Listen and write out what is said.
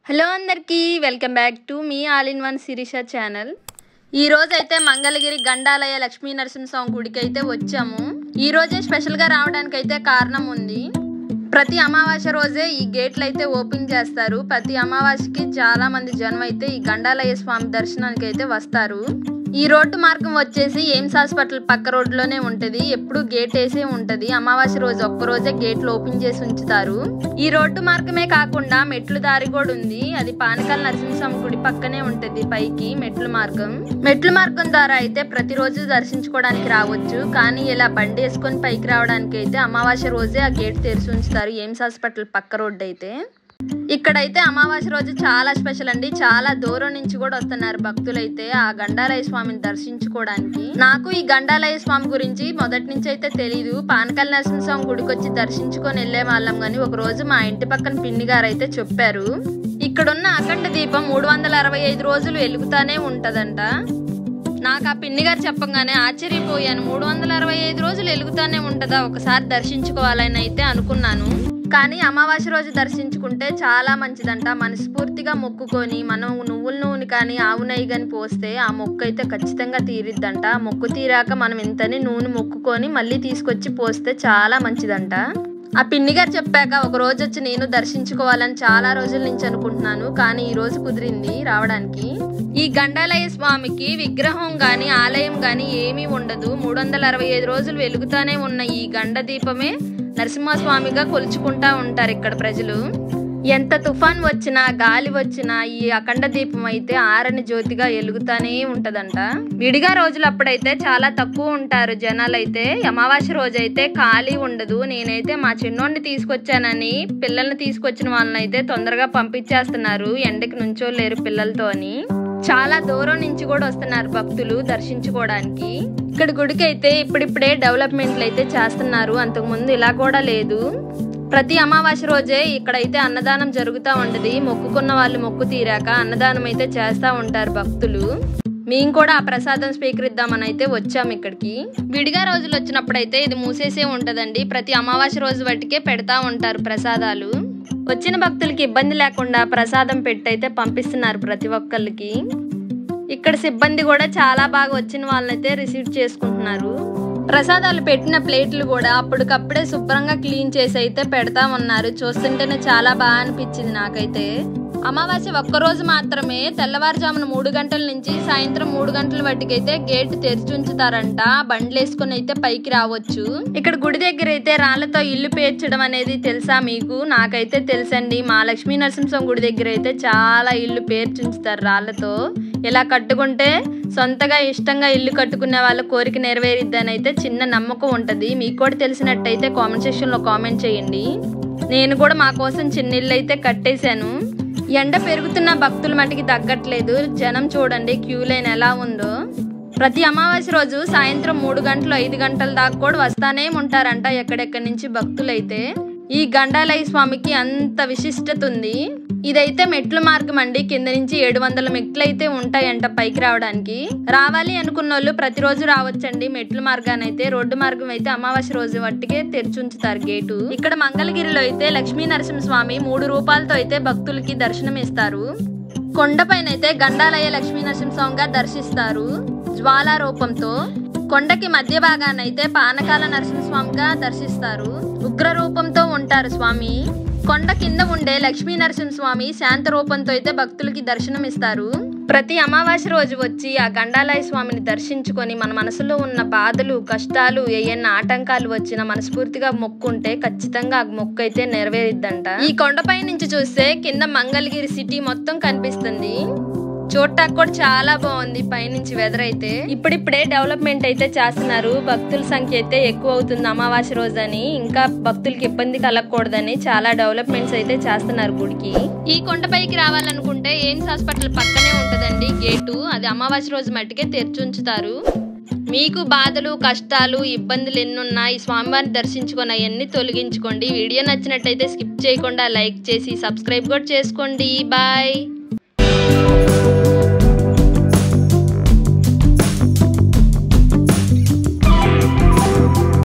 Hello అందరికీ welcome back to మీ all in one Sirisha channel. ఈ రోజు అయితే మంగళగిరి గండాలయ లక్ష్మీ నరసింహస్వామి గుడికి అయితే వచ్చాము. ఈ రోజే స్పెషల్ గా రావడానికి అయితే కారణం ఉంది. ప్రతి అమావాస్య రోజే ఈ గేట్లు అయితే ఓపెన్ చేస్తారు. ప్రతి అమావాస్యకి చాలా మంది జనం అయితే ఈ గండాలయ స్వామి దర్శనానికి అయితే వస్తారు. ఈ రోడ్డు మార్గం వచ్చేసి ఎయిమ్స్ హాస్పిటల్ పక్క రోడ్లోనే ఉంటది. ఎప్పుడు గేట్ వేసే ఉంటది. అమావాస్య రోజు ఒక్కరోజే గేట్లు ఓపెన్ చేసి ఉంచుతారు. ఈ రోడ్డు మార్గమే కాకుండా మెట్లు దారి కూడా ఉంది. అది పానకాల నరసింహస్వామి గుడి పక్కనే ఉంటది. పైకి మెట్లు మార్గం ద్వారా అయితే ప్రతిరోజు దర్శించుకోవడానికి రావచ్చు. కానీ ఇలా బండి వేసుకొని పైకి రావడానికి అయితే అమావాస్య రోజే ఆ గేట్ తెరిచి ఉంచుతారు. ఎయిమ్స్ హాస్పిటల్ పక్క రోడ్డు అయితే. ఇక్కడైతే అమావాస్య రోజు చాలా స్పెషల్ అండి. చాలా దూరం నుంచి కూడా వస్తున్నారు భక్తులైతే ఆ గండాలయ స్వామిని దర్శించుకోవడానికి. నాకు ఈ గండాలయ స్వామి గురించి మొదటి నుంచి అయితే తెలీదు. పానకాల నరసింహస్వామి గుడికి వచ్చి దర్శించుకొని వెళ్లే వాళ్ళం గాని ఒక రోజు మా ఇంటి పక్కన పిన్ని గారు అయితే చెప్పారు. ఇక్కడున్న అఖండ దీపం 365 రోజులు వెలుగుతానే ఉంటదంట. నాకు ఆ పిన్ని గారు చెప్పగానే ఆశ్చర్యపోయాను. 365 రోజులు వెలుగుతానే ఉంటదా, ఒకసారి దర్శించుకోవాలని అయితే అనుకున్నాను. కానీ అమావాస్య రోజు దర్శించుకుంటే చాలా మంచిదంట. మనస్ఫూర్తిగా మొక్కుకొని మనం నువ్వుల నూనె కానీ ఆవు నెయ్యి కానీ పోస్తే ఆ మొక్కు అయితే ఖచ్చితంగా తీరిద్దంట. ఆ మొక్కు తీరాక మనం ఇంతని నూనె మొక్కుకొని మళ్ళీ తీసుకొచ్చి పోస్తే చాలా మంచిదంట. ఆ పిన్ని గారు చెప్పాక ఒక రోజు వచ్చి నేను దర్శించుకోవాలని చాలా రోజుల నుంచి అనుకుంటున్నాను. కానీ ఈ రోజు కుదిరింది రావడానికి. ఈ గండాలయ స్వామికి విగ్రహం గాని ఆలయం గాని ఏమీ ఉండదు. 365 రోజులు వెలుగుతానే ఉన్న ఈ గండ దీపమే నరసింహస్వామిగా కొలుచుకుంటా ఉంటారు ఇక్కడ ప్రజలు. ఎంత తుఫాన్ వచ్చినా గాలి వచ్చినా ఈ అఖండ దీపం అయితే ఆరని జ్యోతిగా వెలుగుతానే ఉంటదంట. విడిగా రోజులు అప్పుడైతే చాలా తక్కువ ఉంటారు జనాలైతే. అమావాస్య రోజు అయితే ఖాళీ ఉండదు. నేనైతే మా చిన్నోడిని తీసుకొచ్చానని పిల్లల్ని తీసుకొచ్చిన వాళ్ళని అయితే తొందరగా పంపించేస్తున్నారు. ఎండకి నుంచోలేరు పిల్లలతో అని. చాలా దూరం నుంచి కూడా వస్తున్నారు భక్తులు దర్శించుకోవడానికి. ఇక్కడ గుడికి అయితే ఇప్పుడిప్పుడే డెవలప్మెంట్లు అయితే చేస్తున్నారు. అంతకు ముందు ఇలా కూడా లేదు. ప్రతి అమావాస్య రోజే ఇక్కడైతే అన్నదానం జరుగుతూ ఉంటది. మొక్కుకున్న వాళ్ళు మొక్కు తీరాక అన్నదానం అయితే చేస్తూ ఉంటారు భక్తులు. మేము కూడా ఆ ప్రసాదం స్వీకరిద్దామని అయితే వచ్చాము ఇక్కడికి. విడిగా రోజులు వచ్చినప్పుడైతే ఇది మూసేసే ఉంటదండి. ప్రతి అమావాస్య రోజు బట్టికే పెడతా ఉంటారు ప్రసాదాలు. వచ్చిన భక్తులకి ఇబ్బంది లేకుండా ప్రసాదం పెట్టయితే పంపిస్తున్నారు ప్రతి ఒక్కరికి. ఇక్కడ సిబ్బంది కూడా చాలా బాగా వచ్చిన వాళ్ళనైతే రిసీవ్ చేసుకుంటున్నారు. ప్రసాదాలు పెట్టిన ప్లేట్లు కూడా అప్పటికప్పుడే శుభ్రంగా క్లీన్ చేసి అయితే పెడతా ఉన్నారు. చూస్తుంటేనే చాలా బాగా అనిపించింది నాకైతే. అమావాస్య ఒక్కరోజు మాత్రమే తెల్లవారుజామున 3 గంటల నుంచి సాయంత్రం 3 గంటల వరకైతే గేట్ తెరిచి ఉంచుతారంట. బండ్లు వేసుకుని అయితే పైకి రావచ్చు. ఇక్కడ గుడి దగ్గర అయితే రాళ్లతో ఇల్లు పేర్చడం అనేది తెలుసా మీకు? నాకైతే తెలుసండి. మా లక్ష్మీ నరసింహస్వామి గుడి దగ్గర అయితే చాలా ఇల్లు పేర్చుంచుతారు రాళ్లతో. ఇలా కట్టుకుంటే సొంతగా ఇష్టంగా ఇల్లు కట్టుకునే వాళ్ళ కోరిక నెరవేరిద్దని అయితే చిన్న నమ్మకం ఉంటది. మీకు కూడా తెలిసినట్టయితే కామెంట్ సెక్షన్ లో కామెంట్ చేయండి. నేను కూడా మా కోసం చిన్న ఇల్లు అయితే కట్టేశాను. ఎండ పెరుగుతున్న భక్తుల మటుకి తగ్గట్లేదు. జనం చూడండి క్యూ లైన్ ఎలా ఉందో. ప్రతి అమావాస్య రోజు సాయంత్రం 3 గంటలు 5 గంటల దాకా కూడా వస్తానే ఉంటారంట ఎక్కడెక్కడి నుంచి భక్తులైతే. ఈ గండాలయ స్వామికి అంత విశిష్టత ఉంది. ఇదైతే మెట్ల మార్గం అండి. కింద నుంచి 700 మెట్లు అయితే ఉంటాయంట పైకి రావడానికి. రావాలి అనుకున్న వాళ్ళు ప్రతిరోజు రావచ్చండి మెట్ల మార్గాన్ని అయితే. రోడ్డు మార్గం అయితే అమావాస్య రోజు వట్టికే తెరిచి ఉంచుతారు గేటు. ఇక్కడ మంగళగిరిలో అయితే లక్ష్మీ నరసింహస్వామి 3 రూపాలతో అయితే భక్తులకి దర్శనం ఇస్తారు. కొండపైన అయితే గండాలయ లక్ష్మీ నరసింహస్వామిగా దర్శిస్తారు జ్వాలా రూపంతో. కొండకి మధ్య భాగానైతే పానకాల నరసింహస్వామిగా దర్శిస్తారు. ఉగ్ర రూపంతో ఉంటారు స్వామి. కొండ కింద ఉండే లక్ష్మీ నరసింహస్వామి శాంత రూపంతో అయితే భక్తులకి దర్శనం ఇస్తారు. ప్రతి అమావాస్య రోజు వచ్చి ఆ గండాలయ స్వామిని దర్శించుకొని మన మనసులో ఉన్న బాధలు కష్టాలు ఏయన్నా ఆటంకాలు వచ్చినా మనస్ఫూర్తిగా మొక్కుంటే ఖచ్చితంగా ఆ మొక్కు అయితే నెరవేరిద్దంట. ఈ కొండపై నుంచి చూస్తే కింద మంగళగిరి సిటీ మొత్తం కనిపిస్తుంది. చూడటానికి కూడా చాలా బాగుంది పైనుంచి వెదర్ అయితే. ఇప్పుడిప్పుడే డెవలప్మెంట్ అయితే చేస్తున్నారు. భక్తుల సంఖ్య అయితే ఎక్కువ అవుతుంది అమావాస్య రోజు అని. ఇంకా భక్తులకి ఇబ్బంది కలగకూడదని చాలా డెవలప్మెంట్స్ అయితే చేస్తున్నారు గుడికి. ఈ కొండపైకి రావాలనుకుంటే ఎయిమ్స్ హాస్పిటల్ పక్కనే ఉంటదండి గేటు. అది అమావాస్య రోజు మట్టికే తెరిచి ఉంచుతారు. మీకు బాధలు కష్టాలు ఇబ్బందులు ఎన్నున్నా ఈ స్వామివారిని దర్శించుకొని అవన్నీ తొలగించుకోండి. వీడియో నచ్చినట్టయితే స్కిప్ చేయకుండా లైక్ చేసి సబ్స్క్రైబ్ కూడా చేసుకోండి. బాయ్.